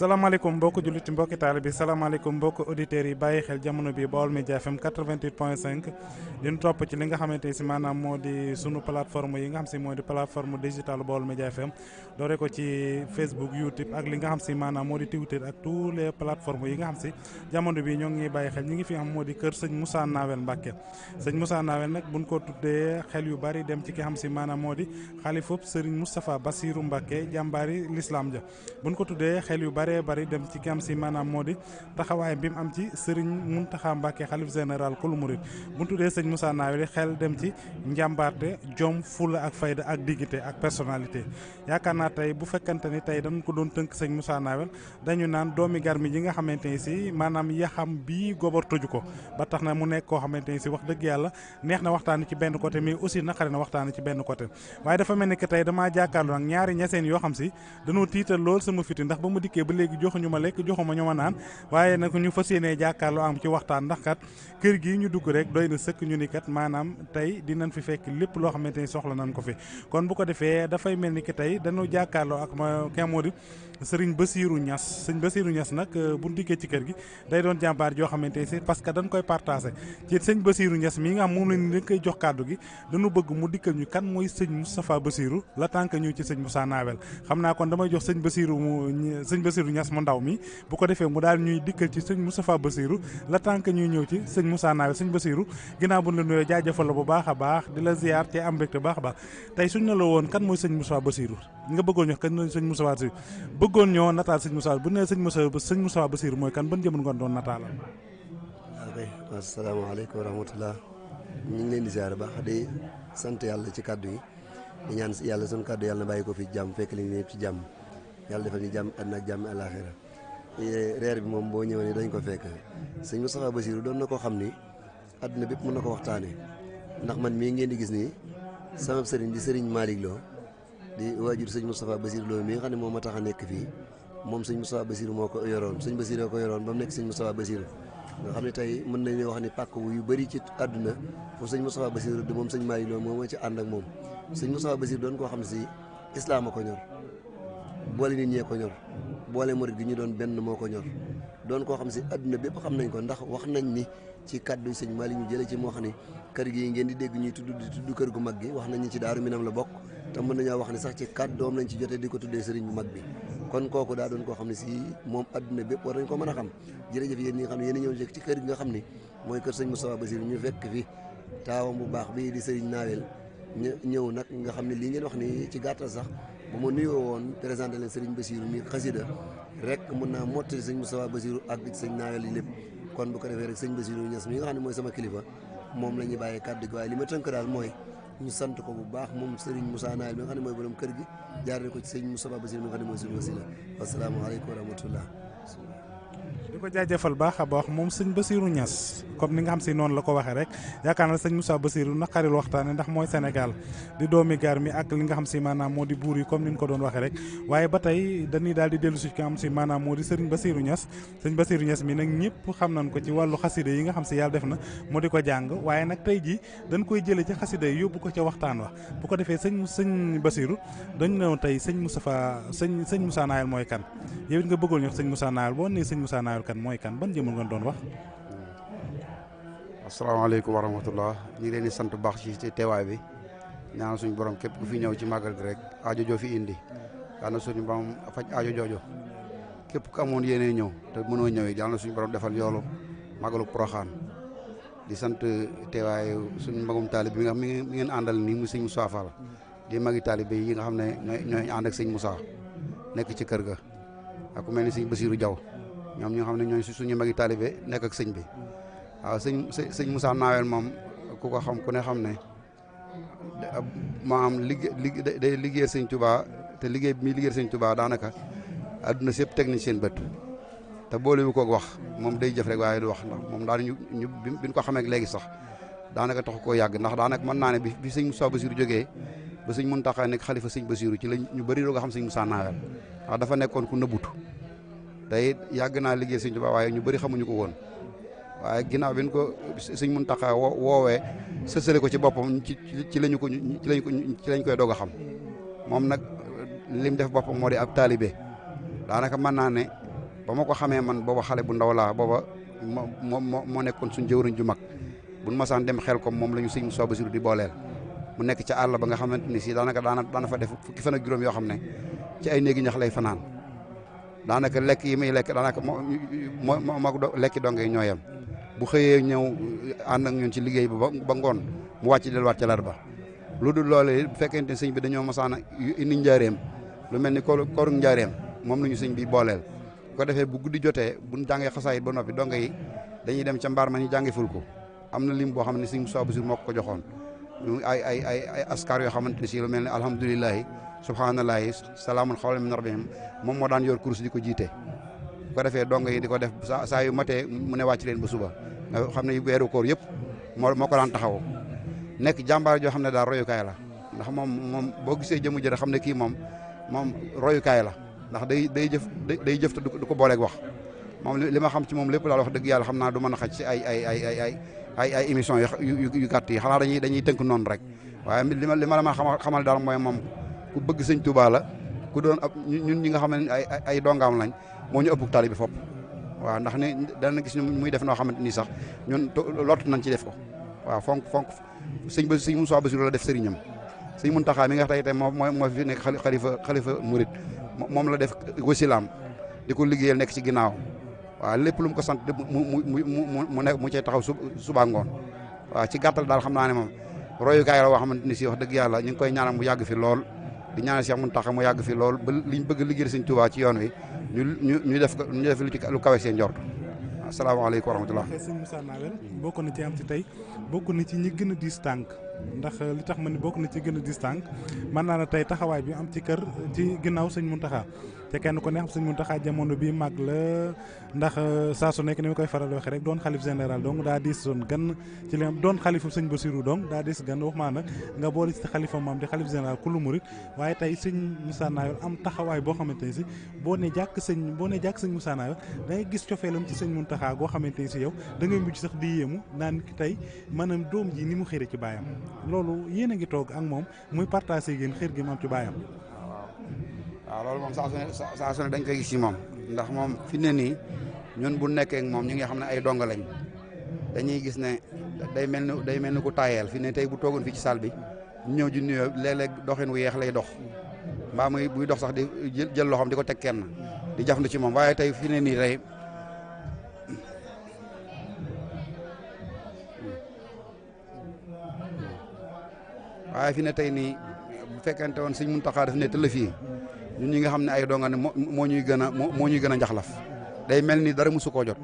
salaamaaleykum mbokki jullit mbokki taalibe bi salaamaaleykum mbokki auditeurs yi bàyyi xel jamono bi Baol Média FM 88.5 di ñu topp ci li nga xamante si maanaam moo di sunu plateforme yi nga xam si moo di plateforme digitale Baol Média FM doore ko ci Facebook YouTube ak li nga xam si maanaam moo di Twitter ak tous les plateformes yi nga xam si jamono bi ñoo ngi bàyyi xel ñi ngi fi am moo di kër sëñ Moussa Nawel Mbacke sëñ Moussa Nawel nag buñ ko tuddee xel yu bari dem ci ki xam si maanaam moo di xalifab Serigne Moustapha Bassirou Mbacke jàmbaari l'islam ja buñ ko tuddee xel yu bari dem ci kam si maanaam moo di taxawaay bi mu am ci Serigne Mountakha Mbacké xalif général kul murid bu ñu tuddee sëñ Moussa Nawel xel dem ci njàmbaarte jom fula ak fayda ak dignité ak personnalité yaakaar naa tey bu fekkante ni tey dañ ko doon tënk sëñ Moussa Nawel dañu naan doomi garmi yi nga xamante ni si maanaam yaxam bii gobar toju ko ba tax na mu nekk koo xamante ni si wax dëgg yàlla neex na waxtaan ci benn côté mais aussi naqari na waxtaan ci benn côté waaye dafa mel ni que tey damaa jàkkaarloo nag ñaari ñaseen yoo xam si dañoo tiital lool sama fiti ndax ba mu dikkee ba léegi joxuñu ma lekk joxuma ñu ma naan waaye nag ñu fas yéenee jàkkaarloo am ci waxtaan ndax kat kër gii ñu dugg rek doy na sëkk ñu ni kat maanaam tey dinañ fi fekk lépp loo xamante ni soxla nañ ko fi kon bu ko defee dafay mel ni que tey dañu jàkkaarloo ak ma kenn moo di Sëriñ Bassirou Niass sëñ Bassirou Niass nag bu ñu dikkee ci kër gi day doon jàmbaar joo xamante ni parce que dañ koy partagé ci sëñ Bassirou Niass mii nga xam moom lañ dañ koy jox kàddu gi dañu bëgg mu dikkal ñu kan mooy sëñ Moustapha Bassirou la tànk ñu ci sëñ Moussa Nawel xam naa kon damay jox sëñ Bassirou Niass mu ndaw mi bu ko defee mu daal ñuy dikkal ci sëñ Moustapha Bassirou la tànk ñuy ñëw ci sëñ Moussa Nawel sëñ Bassirou ginnaaw bu ñu la nuyoo jaajëfal la bu baax a baax di la ziar te am mbégte baax a baax tey suñ na la woon kan mooy sëñ Moustapha Bassirou nga bëggoon ñoo kan mooy sëñ Moustapha Bassirou bëggoon ñoo nataal sëñ Moussa bu ne sëñ Moustapha Bassirou mooy kan ban jëmën nga doon nataalal. ok asalaamaaleykum wa rahmatullah ñu ngi leen di ziar baax di sant yàlla ci kàddu yi di ñaan yàlla sunu kàddu yàlla na bàyyi ko fi jàmm fekk li ñu yëpp ci jàmm yàlla defal ñu jàmm àddina ak jàmm àllaaxira reer bi moom boo ñëwee ni dañ ko fekk sëñ Moustapha Bassirou doon na koo xam ni àdduna bépp mën na ko waxtaanee ndax man mii ngeen di gis nii sama sëriñ di sëriñ Malick Lo di waajur sëñ Moustapha Bassirou Lo mi nga xam ne moom ma tax a nekk fii moom sëñ Moustapha Bassirou moo ko yoroon sëñ Bassirou ko yoroon ba mu nekk sëñ Moustapha Bassirou nga xam ne tey mën nañu wax ni pàkk yu bëri ci àdduna foofu sëñ Moustapha Bassirou di moom sëñ Malick Lo moom moo ci ànd ak moom sëñ Moustapha Bassirou doon koo xam ne si islaam a ko ñor boole nit ñee ko ñor boole murid gi ñu doon benn moo ko ñor doon koo xam si àdduna bépp xam nañ ko ndax wax nañ ni ci kàddu sëñ Malick ñu jëlee ci moo xam ne kër gi ngeen di dégg ñuy tudd kër gu mag gi wax nañ ni ci Daaru Minam la bokk te mën nañoo wax ne sax ci kàddoom lañ ci jotee di ko tuddee sëriñ bu mag bi kon kooku daa doon koo xam ne si moom àdduna bépp war nañ ko mën a xam jërëjëf yéen ñi nga xam ne yéen a ñëw ci kër gi nga xam ne mooy kër sëñ Moustapha Bassirou ñu fekk fi taawam bu baax bii di sëriñ Nawel ñëw nag nga xam ne lii ngeen wax ni ci gàttal sax bu ma nuyoo woon présenté leen sëriñ Bassirou mi xasida rek mën naa mottali sëñ Moustapha Bassirou ak sëñ Nawel yi lépp kon bu ko defee rek sëñ Bassirou Niass mi nga xam ne mooy sama kilifa moom la ñuy bàyyee kàddu gi waaye li ma tënk daal mooy ñu sant ko bu baax moom Serigne Moussa Nawel mi nga xam ne mooy borom kër gi jaarale ko ci sëñ Moustapha Bassirou mi nga xam ne mooy suñu wasila wasalaamaaleykum wa rahmatullah di ko jaajëfal baax a baax moom sëñ Bassirou Niass comme ni nga xam si noonu la ko waxee rek yaakaar na sëñ Moussa Bassirou naqaril waxtaane ndax mooy Sénégal di doomi gaar mi ak li nga xam si maanaam moo di buur yi comme ni ñu ko doon waxee rek waaye ba tey dañuy daal di dellu si ki nga xam si maanaam moo di sëriñ Bassirou Niass sëñ Bassirou Niass mi nag ñëpp xam nañ ko ci wàllu xasida yi nga xam si yàlla def na moo di ko jàng waaye nag tey ji dañ koy jële ci xasida yi yóbbu ko ca waxtaan wa bu ko defee sëñ Bassirou dañ ne tey sëñ Moussa Nawel mooy kan yow it nga bëggoon ñox sëñ Moussa Nawel boo nee sëñ Moussa Nawel kan mooy kan ban jëmul nga doon wax. asalaamaaleykum wa rahmatullah ñu ngi leen di sant bu baax ci teewaay bi ñaan suñu borom képp ku fi ñëw ci màggal gi rek aajo joo fi indi yal na suñu borom faj aajo joojo képp ku amoon yéene ñëw te mënoo ñëw it yal na suñu borom defal yoolu màggalu Poroxaan di sant teewaay suñu magum taalib bi nga xam mi ngeen àndal nii mu sëñ Moussa Fall di magi taalib yi nga xam ne ñooy ànd ak sëñ Moussa nekk ci kër ga ak ku mel ni sëñ Bassirou Diaw ñoom ñi nga xam ne ñooy suñu magi taalibe nekk ak sëñ bi waaw sëñ Moussa Nawel moom ku ko xam ku ne xam ne maanaam day liggéey sëñ Touba te liggéey bi muy liggéey sëñ Touba daanaka adduna si yëpp teg nañ seen bët te boole wu ko wax moom day jëf rek waaye du wax ndax moom daan ñu biñ ko xamee léegi sax daanaka taxu koo yàgg ndax daanaka mën naa ne bi sëñ Moussa Bassirou jógee ba sëñ Mountakha nekk xalifa sëñ Bassirou ci lañ ñu bëri doo nga xam sëñ Moussa Nawel ndax dafa nekkoon ku nëbbutu tey yàgg naa liggéey sëñ Touba waaye ñu bëri xamuñu ko woon waaye ginnaaw bi ñu ko sëñ Mountakha woowee sësale ko ci boppam ci lañ koy doog a xam moom nag lim def boppam moo di ab taalibe daanaka mën naa ne ba ma ko xamee man booba xale bu ndaw laa booba moo nekkoon suñ jëwriñ ju mag buñ masaan dem xel comme moom la ñu sëñ Moussa Bassirou di booleel mu nekk ca àll ba nga xamante ni si daanaka daana fa def fukki fan ak juróom yoo xam ne ci ay néegi ñax lay fanaan daanaka lekk yi muy lekk daanaka moo lekki donge ñoo yem bu xëyee ñëw ànd ak ñun ci liggéey bi ba ngoon mu wàcc delluwaat ca lar ba lu dul loole bu fekkente ne sëñ bi dañoo masaan indi njaareem lu mel ni kooru njaareem moom la ñu sëñ bi booleel bu ko defee bu guddi jotee buñ jàngee xasaayit ba noppi donge yi dañuy dem ca mbaar ma ñu jàngi ful ko am na lim boo xam ne sëñ Moussa Bassirou moo ko joxoon ay askar yoo xamante ne si lu mel ne alhamdulilahi subhanallahi salaamun xawlan min rabbihim moom moo daan yor kurus di ko jiite bu ko defee dong yi di ko def saa yu matee mu ne wàcc leen ba suba nga xam ne weeru koor yëpp moo ko daan taxaw nekk jàmbaar joo xam ne daal royukaay la ndax moom boo gisee jëmu jëre xam ne kii moom royukaay la ndax day jëf te du ko booleeg wax moom li ma xam ci moom lépp daal wax dëgg yàlla xam naa du mën a xaj ci ay émission yu gàtt yi xanaa dañuy tënk noonu rek waaye li ma la ma xamal daal mooy moom ku bëgg sëñ Touba la ku doon ab ñun ñi nga xam ne ay dongaam lañ moo ñu ëpp tali bi fopp waaw ndax ni dana gis muy def noo xamante ni sax ñun lott nañ ci def ko waaw fonk sëñ Moussa Bassirou la def sëriñam sëñ Mountakha mi nga xam tey moo fi nekk xalifa murit moom la def wasilaam di ko liggéeyal nekk ci ginnaaw waaw lépp lu mu ko sant mu nekk mu cay taxaw suba ngoon waaw ci gàttal daal xam naa ne moom royukaay la woo xamante ni si wax dëgg yàlla ñu ngi koy ñaanal mu yàgg fi lool di ñaanal Cheikh Mountakha mu yàgg fi lool ba liñ bëgg liggéey sëñ Touba ci yoon wi ñu def lu kawe seen njort asalaamaaleykum wa rahmatulah. sëñ Moussa Nawel bokk na ci am ci tey bokk na ci ñi gën a diis tànk ndax li tax ma ne bokk na ci gën a diis tànk mën naa ne tey taxawaay bi am ci kër ci ginnaaw sëñ Mountakha te kenn ko ne xam sëñ Mountakha jamono bi mag la ndax saa su nekk ni ma koy faral di waxee rek doon xalif général donc daa diis doon gan ci li doon xalifu sëñ Bassirou donc daa diis gan wax maa nag nga boole ci xalifa maam di xalif général ku lu murit waaye tey sëñ Moussa Nawel am taxawaay boo xamante ni si boo ne jàkk sëñ Moussa Nawel da ngay gis cofeelam ci sëñ Mountakha goo xamante ni si yow da ngay mujj sax di yéemu naan ki tey maanaam doom ji ni mu xëre ci baayam loolu yéen a ngi toog ak moom muy partagé yéen xër gi mu am ci baayam. waaw loolu moom saa su ne dañ koy gis ci moom ndax moom fi ne nii ñun bu nekkee ak moom ñi nga xam ne ay donga lañ dañuy gis ne day mel ni ku taayeel fi ne tey bu toogoon fii ci salle bi ñëw ji nuyoo léeg-léeg doxin wu yeex lay dox mbaa muy buy dox sax di jël loxoom di ko teg kenn di jafandu ci moom waaye tey fi ne nii tey waaye fi ne tey nii bu fekkente woon sëñ Mountakha daf ne tëll fii ñun ñi nga xam ne ay donga ne moo ñuy gën a njaxlaf day mel ni dara musu koo jot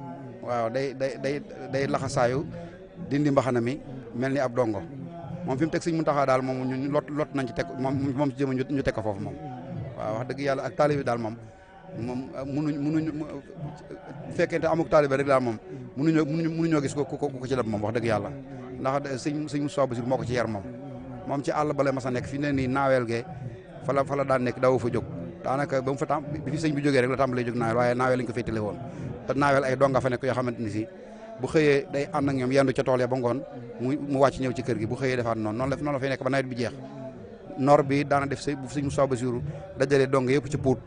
waaw day laxasaayu dindi mbaxana mi mel ni ab dongo moom fi mu teg sëñ Mountakha daal moom ñun lot nañ ci teg moom ci jëm ñu teg ko foofu moom waaw wax dëgg yàlla ak taalibe daal moom munuñ bu fekkente amuk taalibe rek daal moom munuñoo gis ko ci def moom wax dëgg yàlla ndax sëñ Moussa Bassirou moo ko ci yar moom ci àll bale ma sa nekk fi ne nii naawel gee fa la daan nekk daw fa jóg daanaka ba mu fa bi fi sëñ bi jógee rek la tàmbalee jóg naawel waaye naawel lañ ko féetale woon te naawel ay donga fa nekk yoo xamante ni si bu xëyee day ànd ak ñoom yendu ca tool ya ba ngoon mu wàcc ñëw ci kër gi bu xëyee defaat noonu la fay nekk ba nawet bi jeex nor bi daana def bu sëñ Moussa Bassirou dajalee donga yëpp ci puut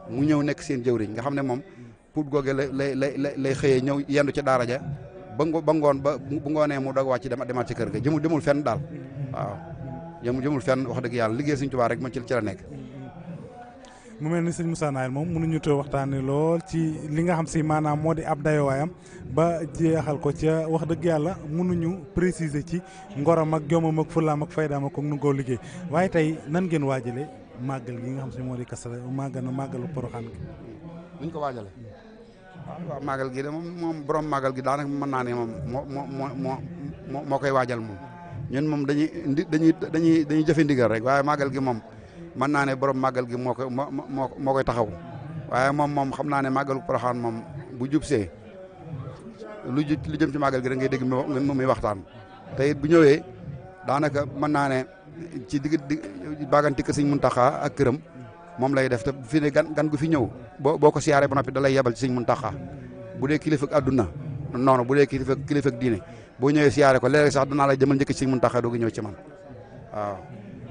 mu ñëw nekk seen jëwriñ nga xam ne moom puut googee lay xëyee ñëw yendu ca daara ja ba ngoon bu ngoonee mu doog wàcc demaat ci kër ga jëmul fenn daal waaw jëmul fenn wax dëgg yàlla liggéey sëñ Tuubaa rek man ci la nekk. mu mel ni sëñ Moussa Nawel moom mënuñu too waxtaanee lool ci li nga xam si maanaam moo di ab dayowaayam ba jeexal ko ca wax dëgg yàlla mënuñu préciser ci ngoram ak jomam ak fulaam ak faydaam ak nu ngoo liggéey waaye tey nan ngeen waajale màggal gi nga xam si moo di màggalu Porokhane gi. nuñ ko waajale waaw màggal gi de moom borom màggal gi daanaka mën naa ne moom moo koy waajal moom. ñun moom dañuy jëfe ndigal rek waaye màggal gi moom mën naa ne borom màggal gi moo koy taxaw waaye moom xam naa ne màggalu Porokhane moom bu jubsee lu jëm ci màggal gi da ngay dégg mu muy waxtaan te it bu ñëwee daanaka mën naa ne ci digg bàgganti ko sëñ Mountakha ak këram moom lay def te fi ne gan gu fi ñëw boo ko siyaaree ba noppi da lay yebal ci sëñ Mountakha bu dee kilifa ak àdduna noonu bu dee kilifa ak diine boo ñëwee siyaare ko léeg-léeg sax danaa la jëmal njëkk ci sëñ Mountakha doogu ñëw ci man waaw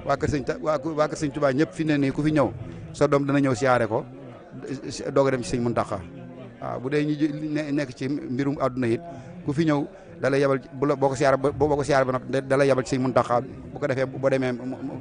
waa kër sëñ Touba ñëpp fi ne nii ku fi ñëw sa doom dana ñëw siyaare ko doog a dem ci sëñ Mountakha waaw bu dee ñi nekk ci mbirum àdduna it ku fi ñëw da lay yebal boo ko siyaar ba nag da lay yebal ci Sëñ Muntaxa bu ko defee boo demee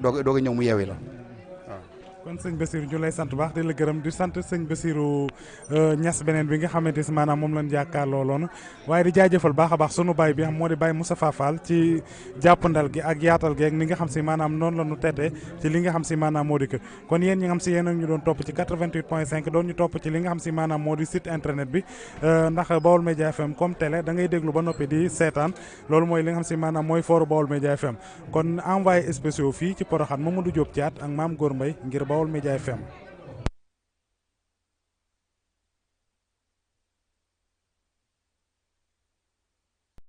doog a ñëw mu yeewi la waaw. kon sëñ Bassirou ñu lay sant baax di la gërëm di sant sëñ Bassirou Niass beneen bi nga xamante si maanaam moom lañ jàkkaarloo loonu waaye di jaajëfal baax a baax sunu baay bi xam moo di Baye Moustapha Fall ci jàppandal gi ak yaatal gi ak ni nga xam si maanaam noonu la ñu teddee ci li nga xam si maanaam moo di kër kon yéen ñi nga xam si yéen a ñu doon topp ci 88.5 doon ñu topp ci li nga xam si maanaam moo di site internet bi ndax Baol Média FM comme télé da ngay déglu ba noppi di seetaan loolu mooy li nga xam si maanaam mooy fooru Baol Média FM kon envoyé spéciaux fii ci Porokhane Mamadou Diop Thiat ak Mame Gor Mbaye ngir Baol Média FM